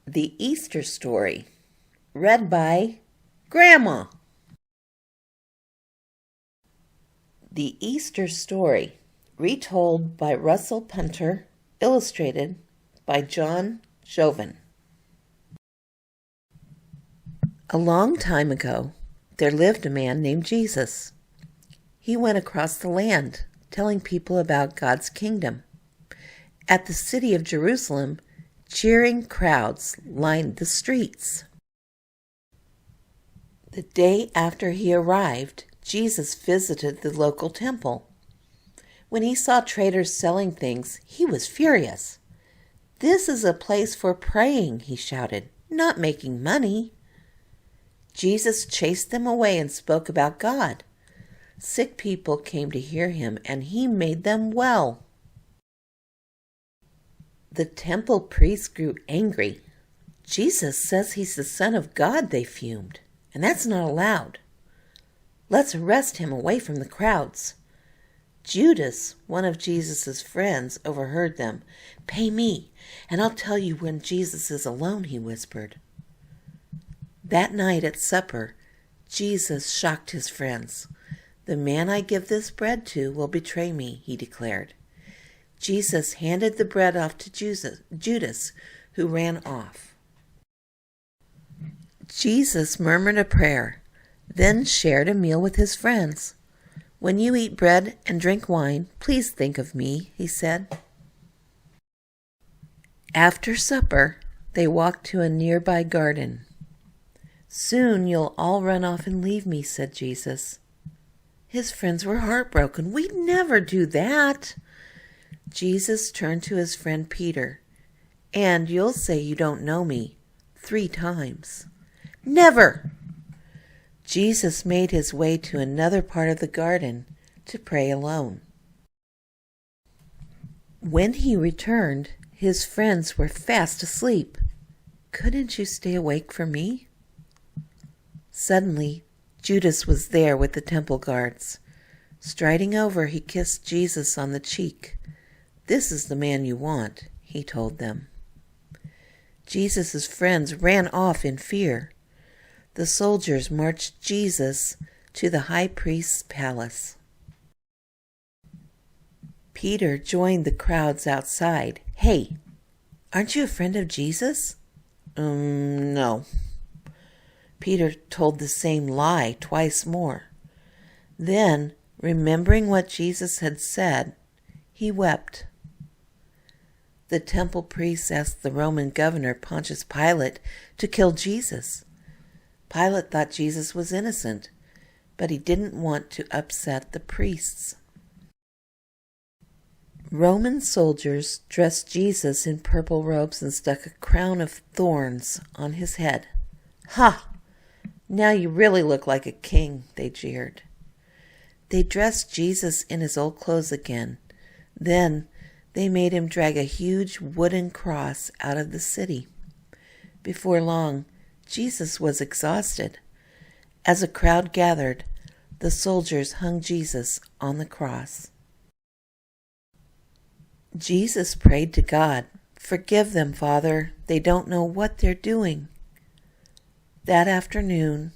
The Easter Story, read by Grandma. The Easter Story, retold by Russell Punter, illustrated by John Joven. A long time ago, there lived a man named Jesus. He went across the land, telling people about God's kingdom. At the city of Jerusalem, cheering crowds lined the streets. The day after he arrived, Jesus visited the local temple. When he saw traders selling things, he was furious. "This is a place for praying," he shouted, "not making money." Jesus chased them away and spoke about God. Sick people came to hear him, and he made them well. The temple priests grew angry. "Jesus says he's the Son of God," they fumed, "and that's not allowed. Let's arrest him away from the crowds." Judas, one of Jesus' friends, overheard them. "Pay me, and I'll tell you when Jesus is alone," he whispered. That night at supper, Jesus shocked his friends. "The man I give this bread to will betray me," he declared. Jesus handed the bread off to Judas, who ran off. Jesus murmured a prayer, then shared a meal with his friends. "When you eat bread and drink wine, please think of me," he said. After supper, they walked to a nearby garden. "Soon you'll all run off and leave me," said Jesus. His friends were heartbroken. "We'd never do that." Jesus turned to his friend Peter. "And you'll say you don't know me 3 times. "Never!" Jesus made his way to another part of the garden to pray alone. When he returned, his friends were fast asleep. "Couldn't you stay awake for me?" Suddenly, Judas was there with the temple guards. Striding over, he kissed Jesus on the cheek. "This is the man you want," he told them. Jesus' friends ran off in fear. The soldiers marched Jesus to the high priest's palace. Peter joined the crowds outside. "Hey, aren't you a friend of Jesus?" No." Peter told the same lie twice more. Then, remembering what Jesus had said, he wept. The temple priests asked the Roman governor, Pontius Pilate, to kill Jesus. Pilate thought Jesus was innocent, but he didn't want to upset the priests. Roman soldiers dressed Jesus in purple robes and stuck a crown of thorns on his head. "Ha! Now you really look like a king," they jeered. They dressed Jesus in his old clothes again. Then they made him drag a huge wooden cross out of the city. Before long, Jesus was exhausted. As a crowd gathered, the soldiers hung Jesus on the cross. Jesus prayed to God, "Forgive them, Father. They don't know what they're doing." That afternoon,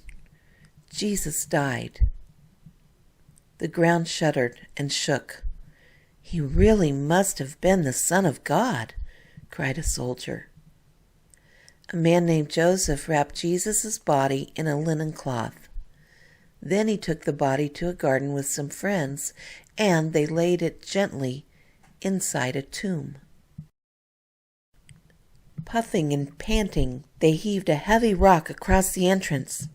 Jesus died. The ground shuddered and shook. "He really must have been the Son of God," cried a soldier. A man named Joseph wrapped Jesus' body in a linen cloth. Then he took the body to a garden with some friends, and they laid it gently inside a tomb. Puffing and panting, they heaved a heavy rock across the entrance.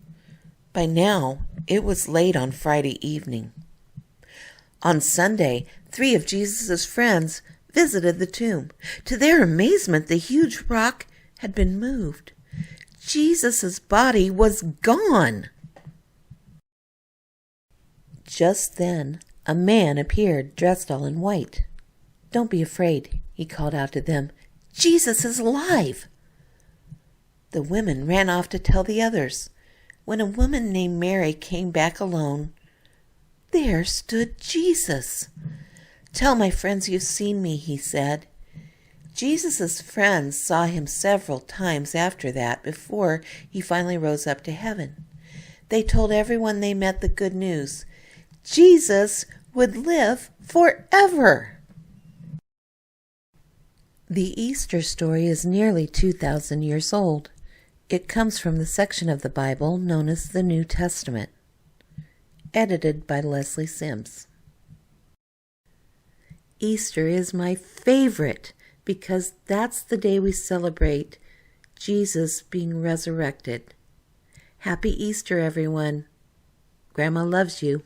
By now, it was late on Friday evening. On Sunday, 3 of Jesus' friends visited the tomb. To their amazement, the huge rock had been moved. Jesus' body was gone. Just then, a man appeared dressed all in white. "Don't be afraid," he called out to them. "Jesus is alive." The women ran off to tell the others. When a woman named Mary came back alone, there stood Jesus. "Tell my friends you've seen me," he said. Jesus' friends saw him several times after that before he finally rose up to heaven. They told everyone they met the good news. Jesus would live forever. The Easter story is nearly 2,000 years old. It comes from the section of the Bible known as the New Testament. Edited by Leslie Sims. Easter is my favorite because that's the day we celebrate Jesus being resurrected. Happy Easter, everyone. Grandma loves you.